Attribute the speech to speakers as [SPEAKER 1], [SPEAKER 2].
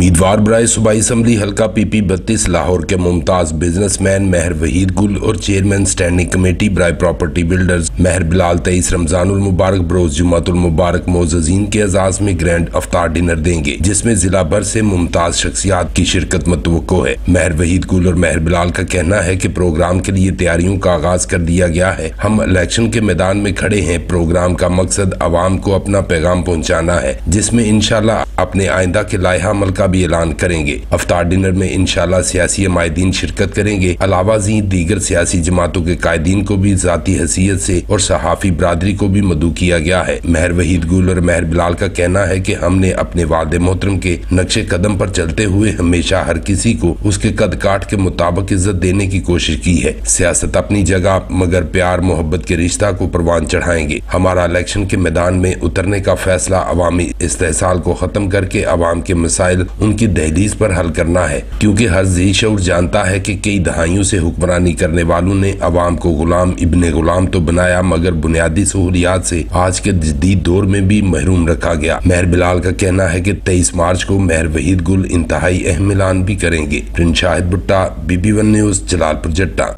[SPEAKER 1] उम्मीदवार बराए सूबाई असम्बली हल्का PP 32 लाहौर के मुमताज बिजनेसमैन महर वहीद गुल और चेयरमैन स्टैंडिंग कमेटी बराए प्रॉपर्टी बिल्डर्स महर बिलाल 23 रमजानुल मुबारक बरोज जुमातुल मुबारक मोअज़्ज़ज़ीन के एजाज में ग्रैंड अफ्तार डिनर देंगे, जिसमें जिला भर से मुमताज शख्सियात की शिरकत मतवक्को है। महर वहीद गुल और महर बिलाल का कहना है कि प्रोग्राम के लिए तैयारियों का आगाज कर दिया गया है। हम इलेक्शन के मैदान में खड़े हैं। प्रोग्राम का मकसद आवाम को अपना पैगाम पहुँचाना है, जिसमें इंशाल्लाह अपने आइंदा के लाइहा अमल का भी ऐलान करेंगे। अफ्तार डिनर में इंशाल्लाह सियासी हमायदीन शिरकत करेंगे। अलावा दीगर सियासी जमातों के कायदीन को भी जाती हैसियत से और सहाफी बरादरी को भी मदऊ किया गया है। महर वहीद गुल और महर बिलाल का कहना है कि हमने अपने वादे मोहतरम के नक्शे कदम पर चलते हुए हमेशा हर किसी को उसके कद काठ के मुताबिक इज्जत देने की कोशिश की है। सियासत अपनी जगह, मगर प्यार मोहब्बत के रिश्ता को परवान चढ़ाएंगे। हमारा इलेक्शन के मैदान में उतरने का फैसला अवामी इस्तेहसाल को खत्म करके अवाम के मसाइल उनकी दहलीज पर हल करना है, क्योंकि हर ज़ी शऊर जानता है कि कई दहाइयों से हुक्मरानी करने वालों ने अवाम को गुलाम इब्ने गुलाम तो बनाया, मगर बुनियादी सहूलियात से आज के जदीद दौर में भी महरूम रखा गया। महर बिलाल का कहना है कि 23 मार्च को महर वहीद गुल इंतहाई अहम ऐलान भी करेंगे। प्रिंस शाहिद भुट्टा, BB1 न्यूज़, जलालपुर जट्टा।